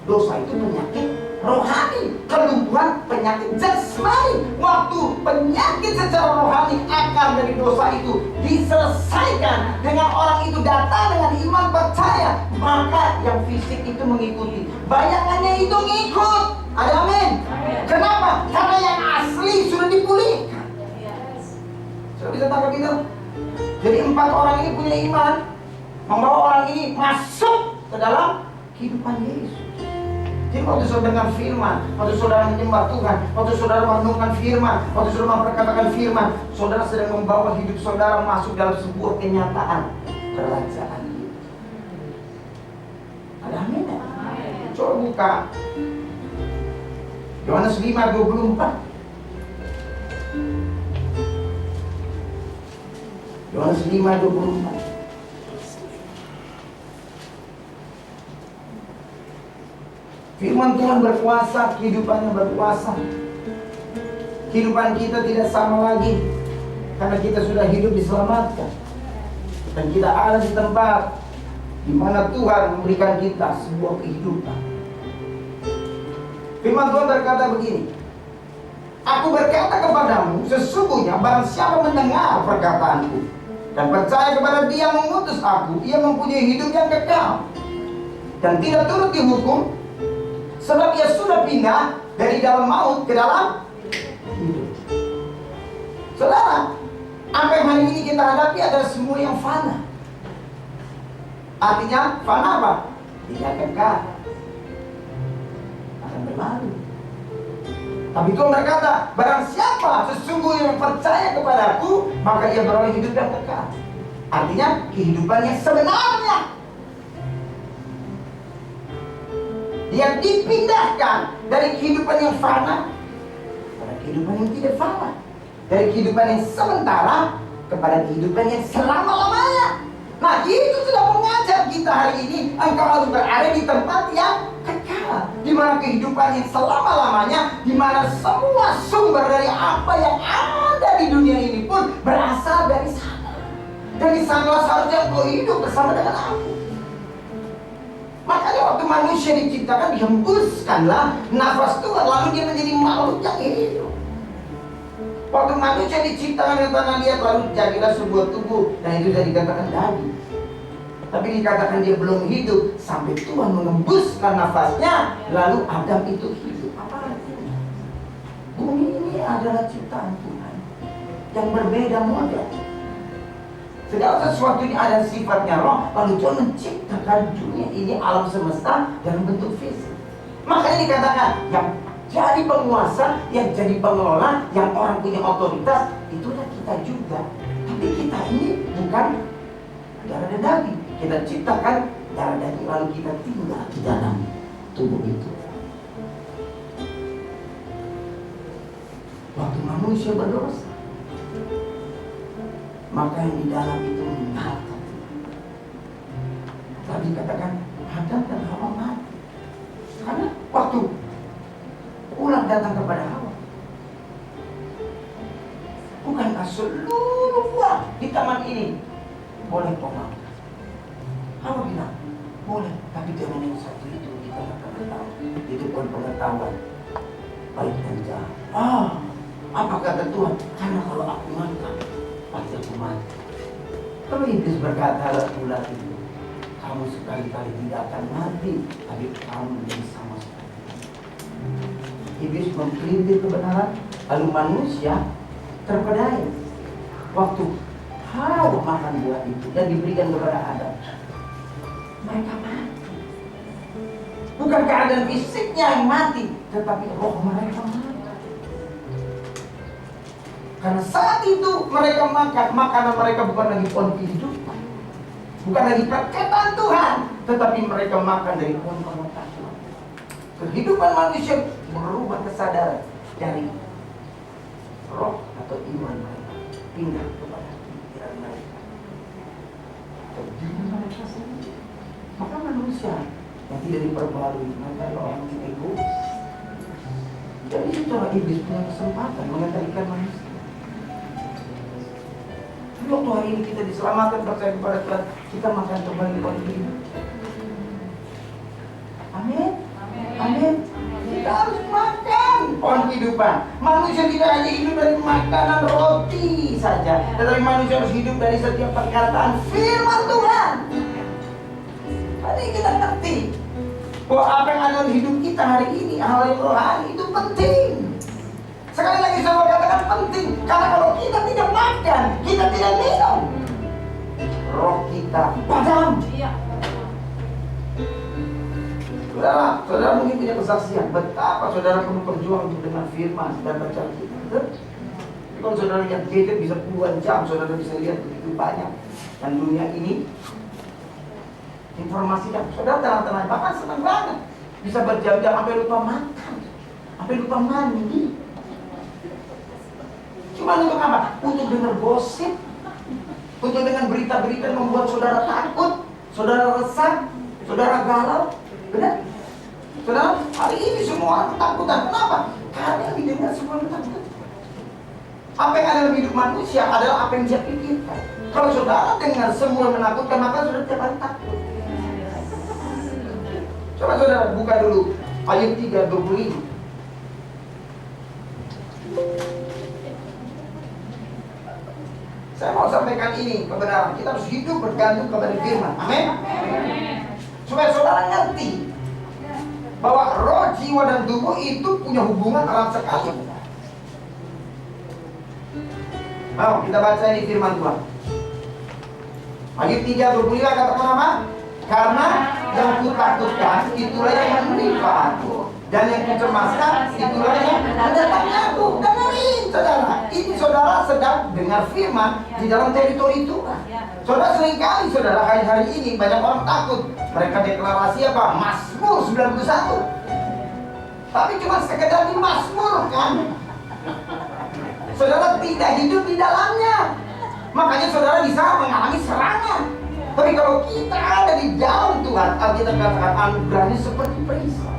Dosa itu penyakit rohani, kelumpuhan penyakit jasmani. Waktu penyakit secara rohani akar dari dosa itu diselesaikan dengan orang itu datang dengan iman percaya, maka yang fisik itu mengikuti, bayangannya itu ngikut. Ada amin? Kenapa? Karena yang asli sudah dipulihkan. Sudah bisa tangkap itu? Jadi 4 orang ini punya iman, membawa orang ini masuk ke dalam kehidupan Yesus. Jadi waktu saudara dengar firman, waktu saudara menyembah Tuhan, waktu saudara merenungkan firman, waktu saudara memperkatakan firman, saudara sedang membawa hidup saudara masuk dalam sebuah kenyataan kerajaan. Ada amin ya? Coba buka Yohanes 5:24. Yohanes 5:24. Firman Tuhan berkuasa, kehidupannya berkuasa. Kehidupan kita tidak sama lagi karena kita sudah hidup diselamatkan. Dan kita ada di tempat di mana Tuhan memberikan kita sebuah kehidupan. Firman Tuhan berkata begini, Aku berkata kepadamu, sesungguhnya barang siapa mendengar perkataanku dan percaya kepada Dia yang mengutus aku, ia mempunyai hidup yang kekal dan tidak turut dihukum, sebab ia sudah pindah dari dalam maut ke dalam hidup. Saudara, apa yang hari ini kita hadapi adalah semua yang fana. Artinya fana apa? Tidak kekal, akan berlalu. Tapi Tuhan berkata, barang siapa sesungguhnya yang percaya kepadaku, maka ia beroleh hidup yang kekal. Artinya kehidupannya sebenarnya. Dia dipindahkan dari kehidupan yang fana pada kehidupan yang tidak fana, dari kehidupan yang sementara kepada kehidupan yang selama-lamanya. Nah, itu sudah mengajar kita hari ini, engkau harus berada di tempat yang kekal, di mana kehidupan yang selama-lamanya, di mana semua sumber dari apa yang ada di dunia ini pun berasal dari sana. Dari sanalah seharusnya engkau hidup bersama dengan aku. Makanya waktu manusia diciptakan, dihembuskanlah nafas Tuhan, lalu dia menjadi makhluk yang hidup. Waktu manusia diciptakan di tanah liat, lalu jadilah sebuah tubuh, dan itu sudah dikatakan daging. Tapi dikatakan dia belum hidup sampai Tuhan mengembuskan nafasnya, lalu Adam itu hidup. Apa artinya? Bumi ini adalah ciptaan Tuhan yang berbeda model. Segala sesuatu ini ada sifatnya roh, lalu Tuhan menciptakan dunia ini, alam semesta dalam bentuk fisik. Makanya dikatakan yang jadi penguasa, yang jadi pengelola, yang orang punya otoritas, itulah kita juga. Tapi kita ini bukan darah dan daging. Kita ciptakan darah daging, lalu kita tinggal di dalam tubuh itu. Waktu manusia berdosa, maka yang di dalam itu meninggalkan. Tadi katakan Adam dan Hawa mati karena waktu ulang datang kepada Hawa. Bukankah seluruh buah di taman ini boleh kau makan? Hawa bilang boleh, tapi jangan yang satu itu, kita akan tahu. Itu pun pengetahuan baik dan jahat. Apa kata Tuhan? Karena kalau aku makan pasti aku mati. Kalau iblis berkata pula itu, kamu sekali-kali tidak akan mati, tapi kamu menjadi sama sekali. Iblis memperintir kebenaran, lalu manusia terpedaya. Waktu Hawa makan buah itu dan diberikan kepada Adam, mereka mati. Bukan keadaan fisiknya yang mati, tetapi roh mereka mati. Karena saat itu mereka makan, makanan mereka bukan lagi pohon kehidupan, bukan lagi perkataan Tuhan, tetapi mereka makan dari pohon pengetahuan. Kehidupan manusia berubah kesadaran dari roh atau iman mereka pindah kepada pikiran mereka. Jadi mereka sendiri. Maka manusia yang tidak diperbarui, maka orang yang egois. Jadi itu iblis punya kesempatan mengendalikan manusia. Waktu hari ini kita diselamatkan percaya kepada Tuhan, kita makan kembali pohon hidup. Amin. Amin. Kita harus makan pohon kehidupan. Manusia tidak hanya hidup dari makanan roti saja, tetapi manusia harus hidup dari setiap perkataan firman Tuhan. Hari kita ngerti bahwa apa yang ada di hidup kita hari ini, hal yang rohani itu penting. Sekali lagi saya katakan penting, karena kalau kita tidak makan, kita tidak minum, roh kita padam. Saudara mungkin punya kesaksian betapa saudara perlu berjuang untuk dengan firman dan baca Alkitab. Kalau saudara lihat gadget bisa puluhan jam, saudara bisa lihat begitu banyak. Dan dunia ini informasi yang saudara tenang-tenang, bahkan senang banget bisa berjam-jam sampai lupa makan, sampai lupa mandi. Cuma untuk apa? Untuk dengar gosip, untuk dengan berita-berita yang membuat saudara takut, saudara resah, saudara galau. Benar? Saudara, hari ini semua orang ketakutan. Kenapa? Karena yang didengar semua menakutkan. Apa yang ada dalam hidup manusia adalah apa yang dia pikirkan. Kalau saudara dengar semua menakutkan, maka saudara tiap hari takut. Coba saudara buka dulu ayat 3:25. Saya mau sampaikan ini kebenaran. Kita harus hidup bergantung kepada firman. Amin. Supaya saudara ngerti bahwa roh, jiwa, dan tubuh itu punya hubungan erat sekali. Mau kita baca ini firman Tuhan. Ayat 3:25 katakan apa? Karena yang kutakutkan itulah yang menimpa aku, dan yang kucemaskan itulah yang mendatangi aku. Dengerin saudara, ini saudara sedang dengar firman di dalam teritori Tuhan. Saudara seringkali saudara hari-hari ini banyak orang takut. Mereka deklarasi apa? Mazmur 91. Tapi cuma sekedar di Mazmur kan. Saudara tidak hidup di dalamnya. Makanya saudara bisa mengalami serangan. Tapi kalau kita ada di dalam Tuhan, Alkitab katakan anugerahnya seperti perisai.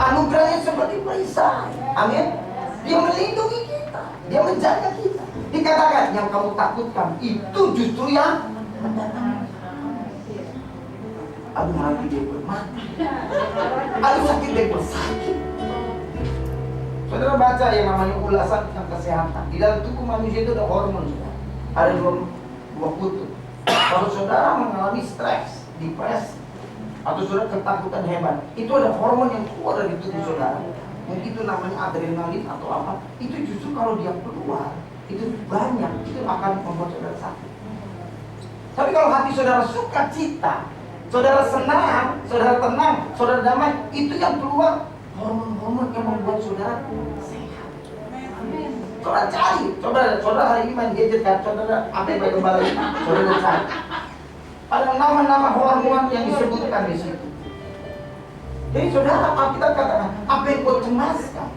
Anugerahnya seperti perisai. Amin. Dia melindungi kita, dia menjaga kita. Dikatakan yang kamu takutkan itu justru yang mendatangi. Aduh mati dia mati. Aduh sakit dia sakit. Saudara baca yang namanya ulasan tentang kesehatan. Di dalam tubuh manusia itu ada hormon. Ada dua kutub. Kalau saudara mengalami stres, depresi, atau saudara ketakutan hebat, itu ada hormon yang keluar dari tubuh saudara. Mungkin itu namanya adrenalin atau apa. Itu justru kalau dia keluar, itu banyak, itu akan membuat saudara sakit. Tapi kalau hati saudara sukacita, saudara senang, saudara tenang, saudara damai, itu yang keluar hormon-hormon yang membuat saudara sehat. Saudara cari, saudara hari ini main gadget kan, saudara apa yang kembali, saudara cari. Ada nama-nama hormon yang disebutkan di situ. Jadi saudara, kita katakan apa yang kau cemaskan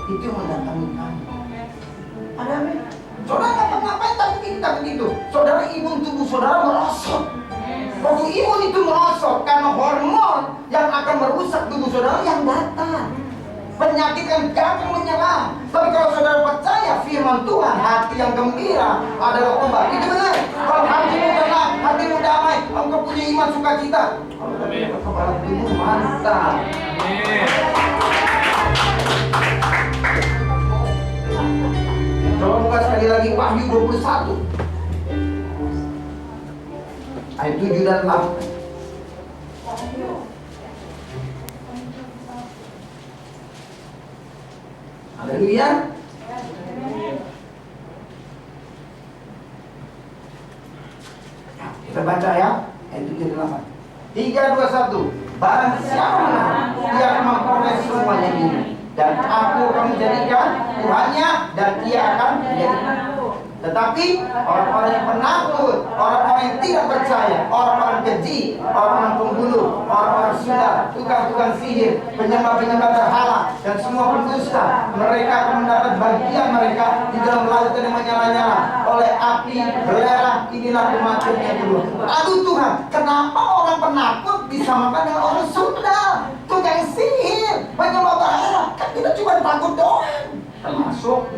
itu yang mendatangi kamu. Ada apa? Saudara ngapa-ngapain takut itu. Saudara imun tubuh saudara merosot. Waktu imun itu merosot karena hormon yang akan merusak tubuh saudara yang datang. Penyakit yang gampang menyerang. Tapi kalau saudara percaya firman Tuhan, hati yang gembira adalah obat. Itu benar. Kalau hatimu tenang, hatimu damai, engkau punya iman sukacita, kepala tubuh mantap. Coba buka sekali lagi Wahyu 21 ayat 7 dan 8. Haleluya. Kita baca ya ayat 7 dan 8. 3, 2, 1. Barang siapa yang memperoleh semuanya ini, dan aku akan menjadikan Tuhannya, dan ia akan menjadikan. Tetapi orang-orang yang penakut, orang-orang yang tidak percaya, orang-orang keji, orang-orang pembunuh, orang-orang sudah, tukang-tukang sihir, penyembah-penyembah berhala, dan semua pendusta, mereka akan mendapat bagian mereka di dalam lautan yang menyala-nyala oleh api belerang. Inilah kematian yang kedua. Aduh Tuhan, kenapa orang penakut disamakan dengan orang sundal, tukang sihir, penyembah berhala? Kan kita cuma takut doang, termasuk.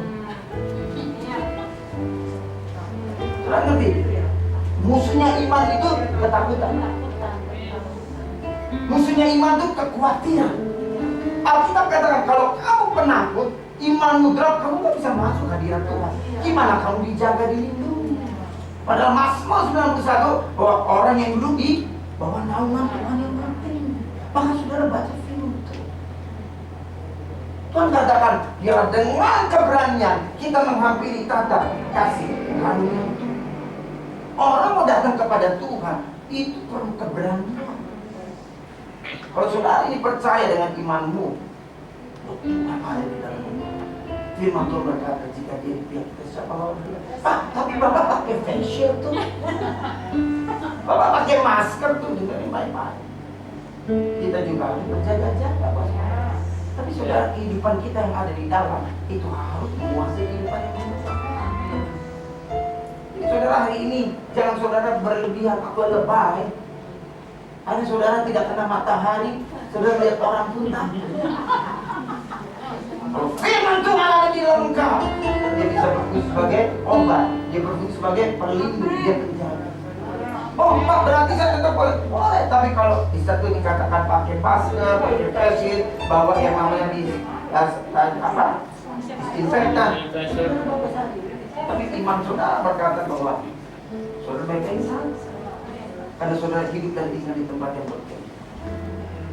Saudara ngerti? Musuhnya iman itu ketakutan. Musuhnya iman itu kekhawatiran. Alkitab katakan kalau kamu penakut, imanmu drop, kamu gak bisa masuk hadirat Tuhan. Gimana kamu dijaga, dilindungi? Padahal Mazmur 91 bahwa orang yang duduk di bawah naungan Tuhan yang penting. Maka saudara baca firman Tuhan. Tuhan katakan, biarlah dengan keberanian kita menghampiri tata kasih karunia Tuhan. Orang mau datang kepada Tuhan, itu perlu keberanian. Kalau saudara ini percaya dengan imanmu, Tuhan ada di dalammu. Firman Tuhan berkata, jika dia di pihak kita, siapa lawan dia? Pak, tapi Bapak pakai face shield tuh. Bapak pakai masker tuh, dengerin baik-baik. Kita juga harus berjaga-jaga, Pak. Tapi saudara, kehidupan kita yang ada di dalam itu harus menguasai kehidupan yang benar. Jadi saudara, hari ini jangan saudara berlebihan atau lebay. Ada saudara tidak kena matahari, saudara lihat orang pun takut. Kalau firman Tuhan ada di dalam engkau, dia bisa berfungsi sebagai obat, dia berfungsi sebagai pelindung, dia penjaga. Oh Pak, berarti saya tetap boleh? Boleh, tapi kalau di satu dikatakan pakai masker, pakai face shield, bawa yang namanya disinfektan. Tapi iman saudara berkata bahwa saudara baik-baik saja, karena saudara hidup dan tinggal di tempat yang berbeda.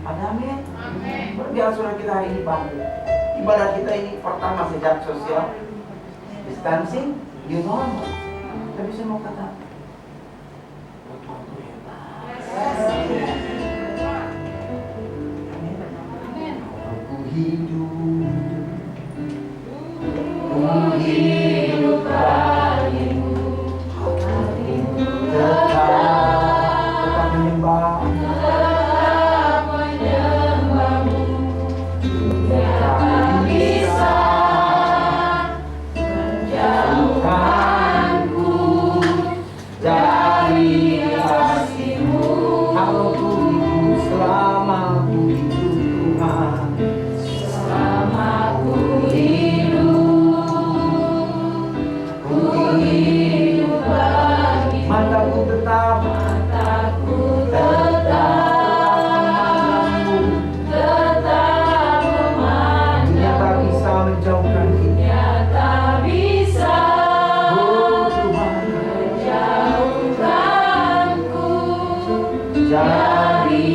Ada amin? Biar saudara kita hari ini bangkit. Ibadah kita ini pertama sejak social distancing, new normal. Tapi saya mau kata, aku hidup bagimu, tetap menyembahmu, tak bisa menjauhkanku dari kasih-Mu. Aku hidup selama ku hidup Tuhan, selama ku hidup bagi mataku tetap memandang, Dia tak bisa menjauhkan kita, tak bisa menjauhkanku dari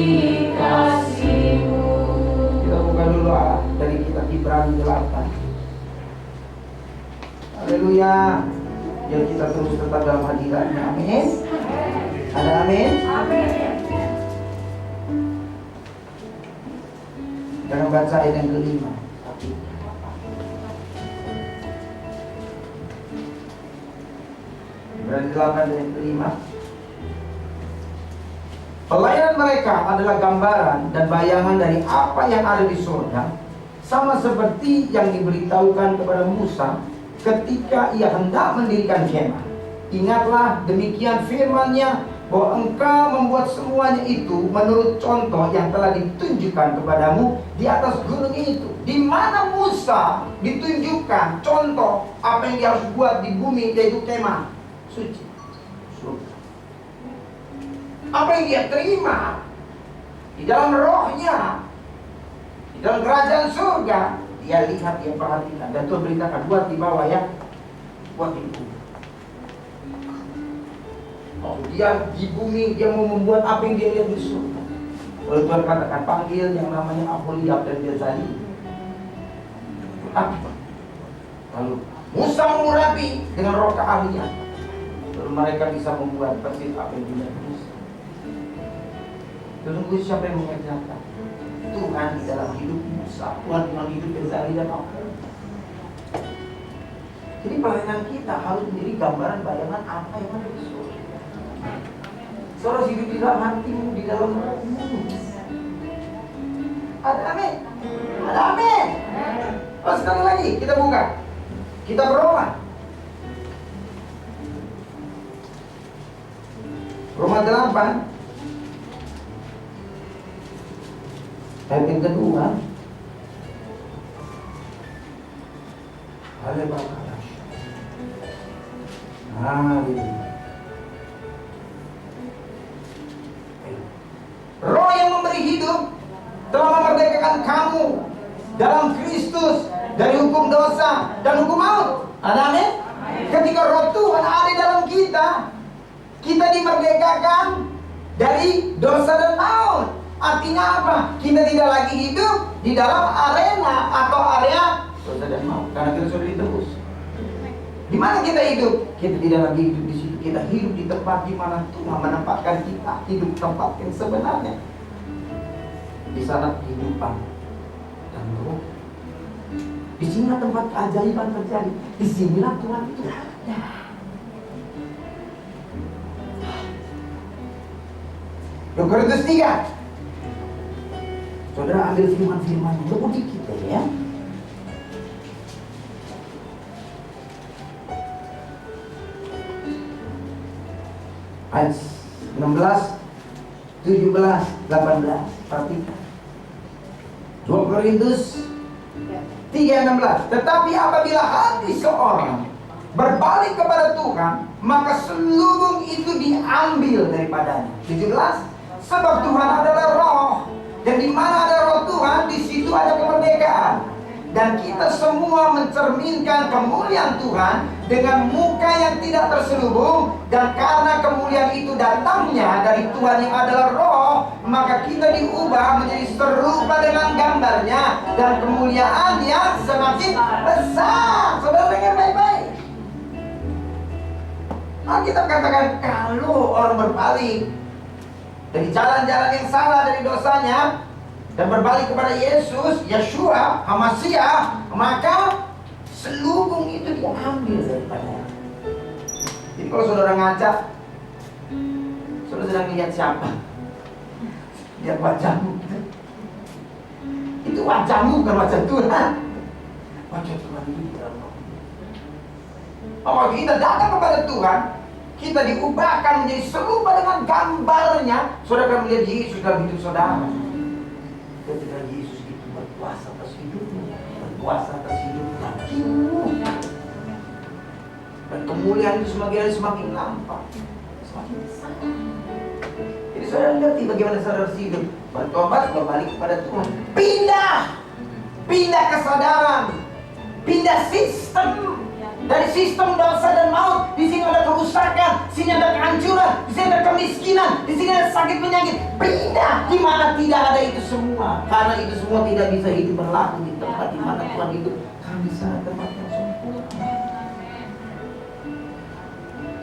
kasih-Mu. Kita buka dulu dari kitab Ibrani 8. Haleluya. Biar kita terus tetap dalam hadiratnya. Amin. Ada amin? Amin. Jangan baca ayat yang kelima. Ibrani 8 ayat yang kelima. Pelayanan mereka adalah gambaran dan bayangan dari apa yang ada di surga, sama seperti yang diberitahukan kepada Musa ketika ia hendak mendirikan kemah. Ingatlah demikian firman-Nya, bahwa engkau membuat semuanya itu menurut contoh yang telah ditunjukkan kepadamu di atas gunung itu. Di mana Musa ditunjukkan contoh apa yang dia harus buat di bumi, yaitu kemah suci, surga. Apa yang dia terima di dalam rohnya, di dalam kerajaan surga, dia lihat, dia perhatikan. Dan Tuhan beritakan, buat di bawah ya, buat di bumi. Oh, dia di bumi, dia mau membuat apa yang dia lihat di surga. Lalu Tuhan katakan, panggil yang namanya Aholiab dan Bezalel. Lalu Musa mengurapi dengan roh keahlian. Lalu mereka bisa membuat persis apa yang dilihat Musa. Tunggu siapa yang mengerjakan? Tuhan di dalam hidup Musa, Tuhan di dalam hidup Bezalel dan Aholiab. Jadi pelayanan kita harus menjadi gambaran bayangan apa yang ada di surga. Saudara hidup di dalam hatimu, di dalam rohmu. Ada amin? Ada amin? Oh, sekali lagi kita buka. Kita Roma. Roma 8 ayat yang kedua. Haleluya. Haleluya. Roh yang memberi hidup telah memerdekakan kamu dalam Kristus dari hukum dosa dan hukum maut. Ada amin? Ketika roh Tuhan ada dalam kita, kita dimerdekakan dari dosa dan maut. Artinya apa? Kita tidak lagi hidup di dalam arena atau area dosa dan maut, karena kita sudah ditebus. Di mana kita hidup? Kita tidak lagi hidup di situ. Kita hidup di tempat di mana Tuhan menempatkan kita hidup tempat yang sebenarnya. Di sana kehidupan dan roh. Di sini tempat keajaiban terjadi. Di sinilah Tuhan itu ada. Korintus 3. Saudara ambil firman-firman yang lebih kita ya. Ayat 16, 17, 18. Perhatikan. 2 Korintus 3:16. Tetapi apabila hati seorang berbalik kepada Tuhan, maka selubung itu diambil daripadanya. 17. Sebab Tuhan adalah roh, dan di mana ada roh Tuhan, di situ ada kemerdekaan. Dan kita semua mencerminkan kemuliaan Tuhan dengan muka yang tidak terselubung. Dan karena kemuliaan itu datangnya dari Tuhan yang adalah roh, maka kita diubah menjadi serupa dengan gambarnya, dan kemuliaan yang semakin besar. Saudara dengar baik-baik. Alkitab katakan kalau orang berbalik dari jalan-jalan yang salah dari dosanya dan berbalik kepada Yesus, Yeshua, Hamasiah, maka selubung itu diambil daripadanya. Jadi kalau saudara ngaca, saudara sedang lihat siapa? Lihat wajahmu. Itu wajahmu, bukan wajah Tuhan. Wajah Tuhan itu di dalam roh. Kalau kita datang kepada Tuhan, kita diubahkan menjadi serupa dengan gambarnya. Saudara akan melihat Yesus dalam hidup saudara. Ketika Yesus itu berkuasa atas hidupmu, berkuasa atas hidup kakimu, dan kemuliaan itu semakin hari semakin nampak, semakin besar. Jadi saudara ngerti bagaimana saudara hidup. Bertobat, berbalik kepada Tuhan, pindah kesadaran, pindah sistem. Dari sistem dosa dan maut, di sini ada kerusakan, di sini ada kehancuran, di sini ada kemiskinan, di sini ada sakit penyakit. Pindah di mana tidak ada itu semua. Karena itu semua tidak bisa hidup berlaku di tempat di mana Tuhan hidup. Karena di sana tempat yang sempurna.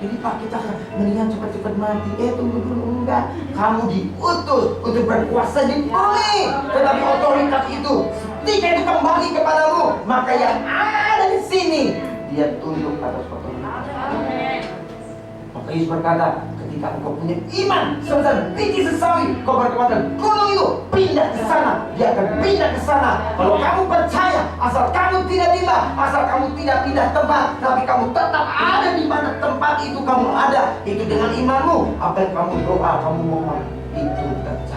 Jadi Pak, kita mendingan cepat-cepat mati. Tunggu dulu, enggak. Kamu diutus untuk berkuasa di bumi. Tetapi otoritas itu, ketika itu kembali kepadamu, maka yang ada di sini dia tunduk atas otoritas. Maka Yesus berkata, ketika engkau punya iman sebesar biji sesawi, kau berkata gunung itu pindah ke sana, dia akan pindah ke sana. Kalau kamu percaya, asal kamu tidak pindah, asal kamu tidak pindah tempat, tapi kamu tetap ada di mana tempat itu kamu ada, itu dengan imanmu. Apa yang kamu doa, kamu mohon, itu terjadi.